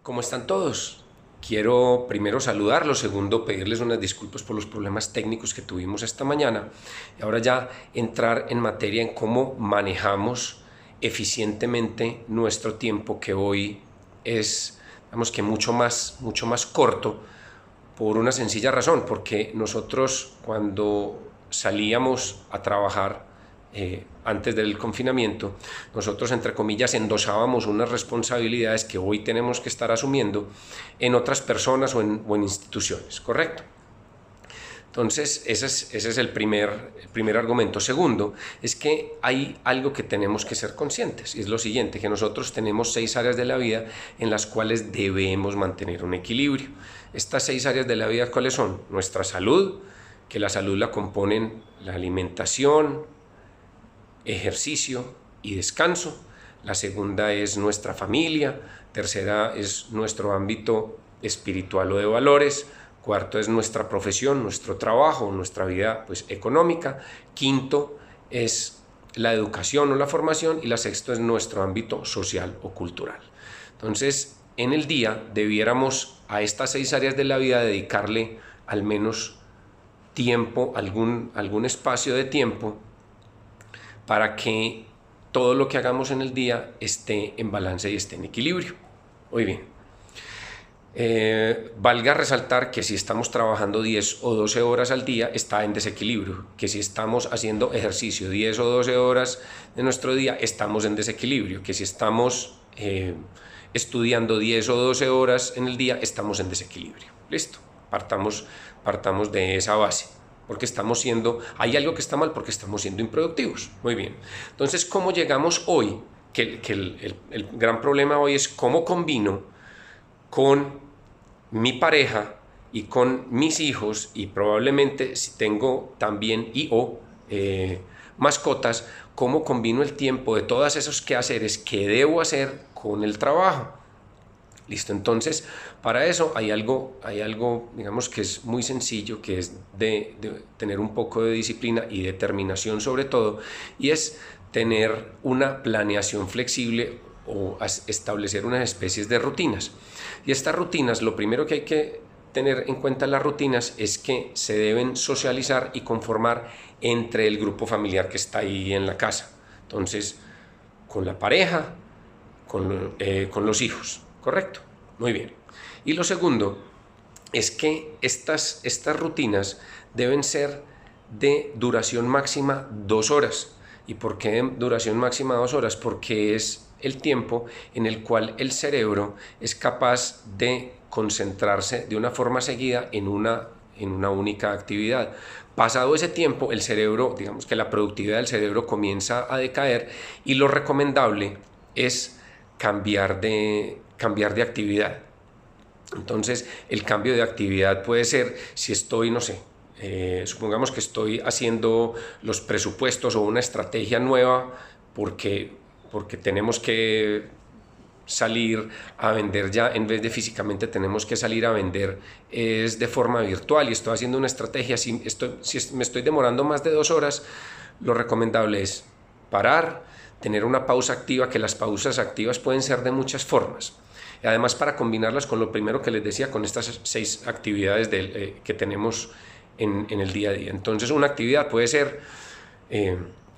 ¿Cómo están todos? Quiero primero saludarlos, segundo pedirles unas disculpas por los problemas técnicos que tuvimos esta mañana y ahora ya entrar en materia en cómo manejamos eficientemente nuestro tiempo, que hoy es, digamos que mucho más corto, por una sencilla razón, porque nosotros cuando salíamos a trabajar antes del confinamiento, nosotros entre comillas endosábamos unas responsabilidades que hoy tenemos que estar asumiendo en otras personas o en instituciones, ¿correcto? Entonces, ese es el primer argumento. Segundo, es que hay algo que tenemos que ser conscientes, y es lo siguiente, que nosotros tenemos 6 áreas de la vida en las cuales debemos mantener un equilibrio. Estas 6 áreas de la vida, ¿cuáles son? Nuestra salud, que la salud la componen la alimentación, ejercicio y descanso. La segunda es nuestra familia. Tercera es nuestro ámbito espiritual o de valores. Cuarto es nuestra profesión, nuestro trabajo, nuestra vida pues, económica. Quinto es la educación o la formación. Y la sexta es nuestro ámbito social o cultural. Entonces, en el día debiéramos a estas 6 áreas de la vida dedicarle al menos tiempo, algún espacio de tiempo para que todo lo que hagamos en el día esté en balance y esté en equilibrio. Muy bien. Valga resaltar que si estamos trabajando 10 o 12 horas al día está en desequilibrio, que si estamos haciendo ejercicio 10 o 12 horas de nuestro día estamos en desequilibrio, que si estamos estudiando 10 o 12 horas en el día estamos en desequilibrio. Listo, partamos de esa base, porque hay algo que está mal porque estamos siendo improductivos. Muy bien, entonces ¿cómo llegamos hoy? El gran problema hoy es cómo combino con mi pareja y con mis hijos, y probablemente si tengo también mascotas, cómo combino el tiempo de todos esos quehaceres que debo hacer con el trabajo. Listo, entonces para eso hay algo digamos que es muy sencillo, que es de tener un poco de disciplina y determinación sobre todo, y es tener una planeación flexible o establecer unas especies de rutinas. Y estas rutinas, lo primero que hay que tener en cuenta las rutinas es que se deben socializar y conformar entre el grupo familiar que está ahí en la casa. Entonces, con la pareja, con los hijos, ¿correcto? Muy bien. Y lo segundo es que estas rutinas deben ser de duración máxima 2 horas. ¿Y por qué duración máxima 2 horas? Porque es el tiempo en el cual el cerebro es capaz de concentrarse de una forma seguida en una única actividad. Pasado ese tiempo, el cerebro, digamos que la productividad del cerebro comienza a decaer, y lo recomendable es cambiar de actividad. Entonces, el cambio de actividad puede ser, si estoy, no sé, supongamos que estoy haciendo los presupuestos o una estrategia nueva porque tenemos que salir a vender ya, en vez de físicamente tenemos que salir a vender es de forma virtual, y estoy haciendo una estrategia. Si me estoy demorando más de 2 horas, lo recomendable es parar, tener una pausa activa, que las pausas activas pueden ser de muchas formas. Y además, para combinarlas con lo primero que les decía, con estas 6 actividades que tenemos en el día a día. Entonces, una actividad puede ser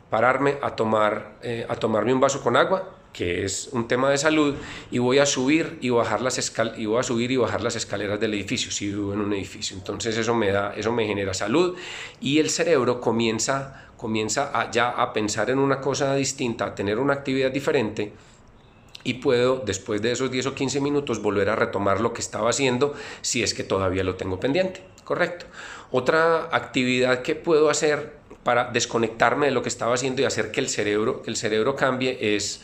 pararme a tomarme un vaso con agua, que es un tema de salud, y voy a subir y bajar las escaleras del edificio, si vivo en un edificio. Entonces eso me genera salud, y el cerebro comienza ya a pensar en una cosa distinta, a tener una actividad diferente, y puedo, después de esos 10 o 15 minutos, volver a retomar lo que estaba haciendo, si es que todavía lo tengo pendiente, ¿correcto? Otra actividad que puedo hacer para desconectarme de lo que estaba haciendo y hacer que el cerebro cambie es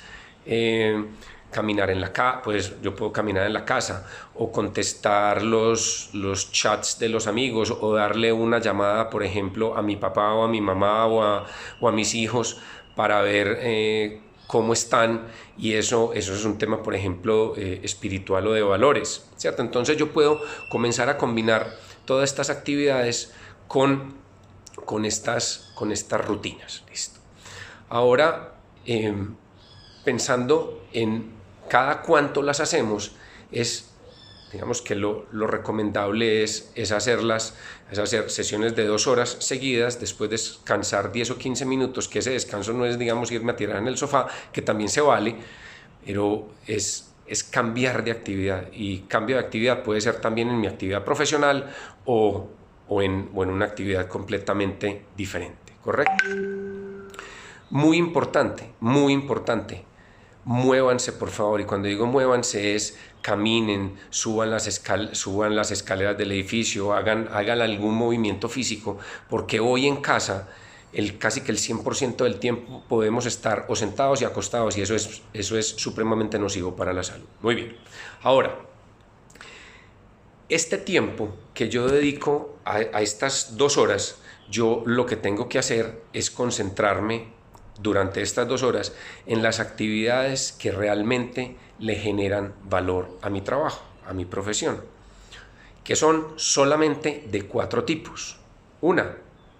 caminar en la casa. Pues yo puedo caminar en la casa, o contestar los chats de los amigos, o darle una llamada, por ejemplo, a mi papá o a mi mamá o a mis hijos, para ver cómo están. Y eso es un tema, por ejemplo, espiritual o de valores, ¿cierto? Entonces yo puedo comenzar a combinar todas estas actividades con estas rutinas. Listo. Ahora, pensando en cada cuánto las hacemos, es, digamos que lo recomendable es hacer sesiones de 2 horas seguidas, después descansar 10 o 15 minutos, que ese descanso no es, digamos, irme a tirar en el sofá, que también se vale, pero es cambiar de actividad, y cambio de actividad puede ser también en mi actividad profesional o en una actividad completamente diferente, ¿correcto? Muy importante, muévanse por favor, y cuando digo muévanse es caminen, suban las escaleras del edificio, hagan algún movimiento físico, porque hoy en casa casi que el 100% del tiempo podemos estar o sentados y acostados, y eso es supremamente nocivo para la salud. Muy bien, ahora, este tiempo que yo dedico a estas 2 horas, yo lo que tengo que hacer es concentrarme durante estas 2 horas en las actividades que realmente le generan valor a mi trabajo, a mi profesión, que son solamente de 4 tipos. 1,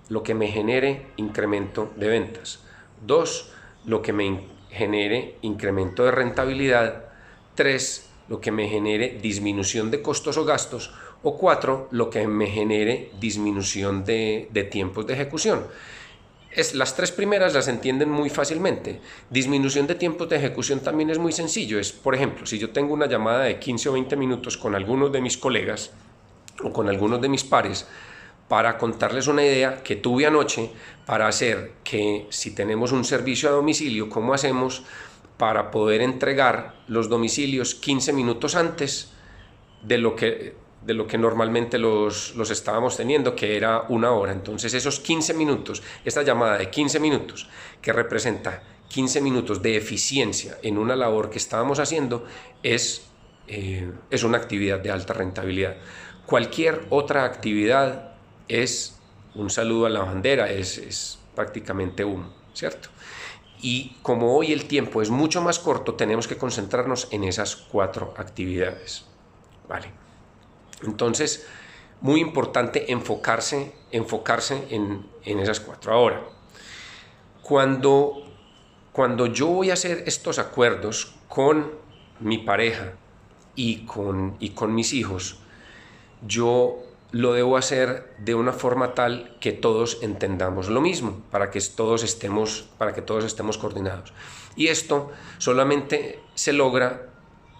lo que me genere incremento de ventas. 2, lo que me genere incremento de rentabilidad. 3, lo que me genere disminución de costos o gastos. O 4, lo que me genere disminución de tiempos de ejecución. Las 3 primeras las entienden muy fácilmente. Disminución de tiempos de ejecución también es muy sencillo. Es, por ejemplo, si yo tengo una llamada de 15 o 20 minutos con algunos de mis colegas o con algunos de mis pares para contarles una idea que tuve anoche, para hacer que, si tenemos un servicio a domicilio, ¿cómo hacemos para poder entregar los domicilios 15 minutos antes de lo que normalmente los estábamos teniendo, que era 1 hora? Entonces esos 15 minutos, esta llamada de 15 minutos, que representa 15 minutos de eficiencia en una labor que estábamos haciendo, es una actividad de alta rentabilidad. Cualquier otra actividad es un saludo a la bandera, es prácticamente humo, ¿cierto? Y como hoy el tiempo es mucho más corto, tenemos que concentrarnos en esas 4 actividades, ¿vale? Entonces, muy importante enfocarse en esas 4. Ahora, cuando yo voy a hacer estos acuerdos con mi pareja y con mis hijos, yo lo debo hacer de una forma tal que todos entendamos lo mismo, para que todos estemos coordinados. Y esto solamente se logra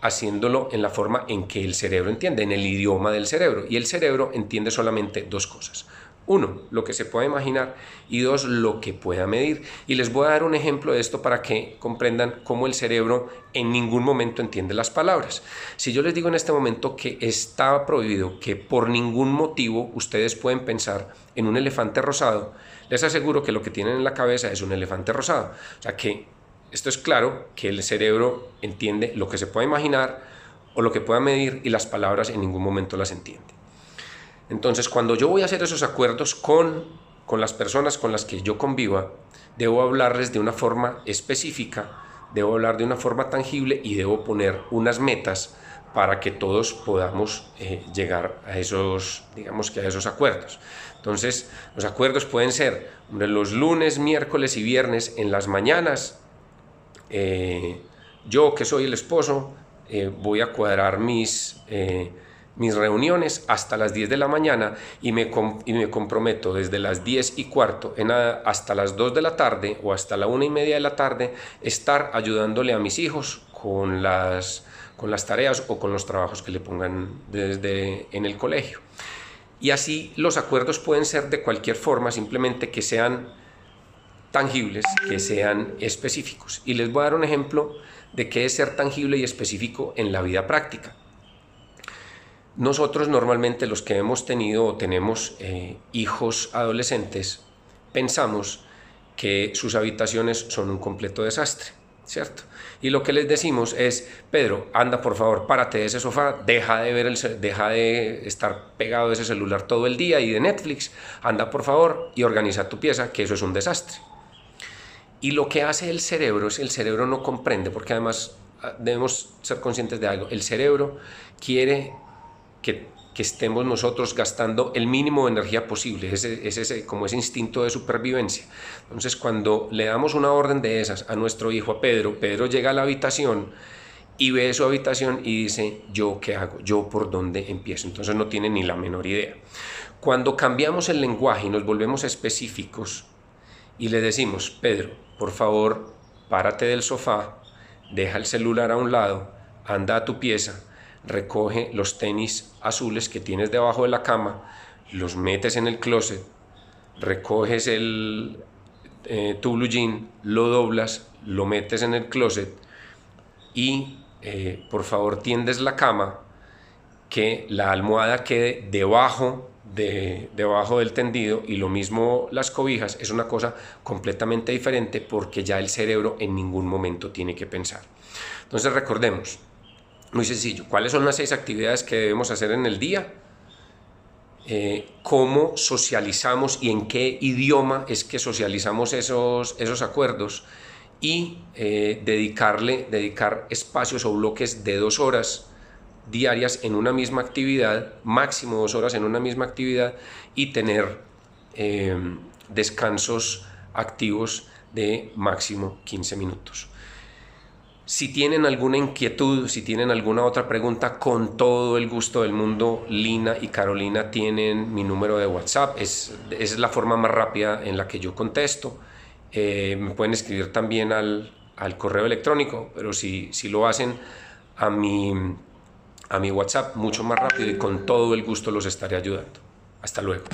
haciéndolo en la forma en que el cerebro entiende, en el idioma del cerebro. Y el cerebro entiende solamente 2 cosas. 1, lo que se pueda imaginar, y 2, lo que pueda medir. Y les voy a dar un ejemplo de esto para que comprendan cómo el cerebro en ningún momento entiende las palabras. Si yo les digo en este momento que está prohibido, que por ningún motivo ustedes pueden pensar en un elefante rosado, les aseguro que lo que tienen en la cabeza es un elefante rosado. O sea que esto es claro, que el cerebro entiende lo que se pueda imaginar o lo que pueda medir, y las palabras en ningún momento las entiende. Entonces, cuando yo voy a hacer esos acuerdos con las personas con las que yo conviva, debo hablarles de una forma específica, debo hablar de una forma tangible, y debo poner unas metas para que todos podamos llegar a esos acuerdos. Entonces, los acuerdos pueden ser los lunes, miércoles y viernes en las mañanas. Yo, que soy el esposo, voy a cuadrar mis reuniones hasta las 10 de la mañana, y me comprometo desde las 10:15 hasta las 2 de la tarde o hasta la 1:30 de la tarde estar ayudándole a mis hijos con las tareas o con los trabajos que le pongan en el colegio. Y así los acuerdos pueden ser de cualquier forma, simplemente que sean tangibles, que sean específicos. Y les voy a dar un ejemplo de qué es ser tangible y específico en la vida práctica. Nosotros normalmente, los que hemos tenido o tenemos hijos adolescentes, pensamos que sus habitaciones son un completo desastre, ¿cierto? Y lo que les decimos es: Pedro, anda por favor, párate de ese sofá, deja de estar pegado de ese celular todo el día y de Netflix, anda por favor y organiza tu pieza, que eso es un desastre. Y lo que hace el cerebro es, el cerebro no comprende, porque además debemos ser conscientes de algo: el cerebro quiere que estemos nosotros gastando el mínimo de energía posible, como ese instinto de supervivencia. Entonces, cuando le damos una orden de esas a nuestro hijo, a Pedro llega a la habitación y ve su habitación y dice, ¿yo qué hago? ¿Yo por dónde empiezo? Entonces no tiene ni la menor idea. Cuando cambiamos el lenguaje y nos volvemos específicos y le decimos, Pedro, por favor, párate del sofá, deja el celular a un lado, anda a tu pieza, recoge los tenis azules que tienes debajo de la cama, los metes en el closet, recoges tu blue jean, lo doblas, lo metes en el closet y por favor tiendes la cama, que la almohada quede debajo del tendido, y lo mismo las cobijas. Es una cosa completamente diferente porque ya el cerebro en ningún momento tiene que pensar. Entonces recordemos, muy sencillo, ¿cuáles son las 6 actividades que debemos hacer en el día? Cómo socializamos y en qué idioma es que socializamos esos acuerdos, y dedicar espacios o bloques de 2 horas diarias en una misma actividad, máximo 2 horas en una misma actividad, y tener descansos activos de máximo 15 minutos. Si tienen alguna inquietud, si tienen alguna otra pregunta, con todo el gusto del mundo, Lina y Carolina tienen mi número de WhatsApp. Es la forma más rápida en la que yo contesto. Me pueden escribir también al correo electrónico, pero si lo hacen a mi WhatsApp, mucho más rápido, y con todo el gusto los estaré ayudando. Hasta luego.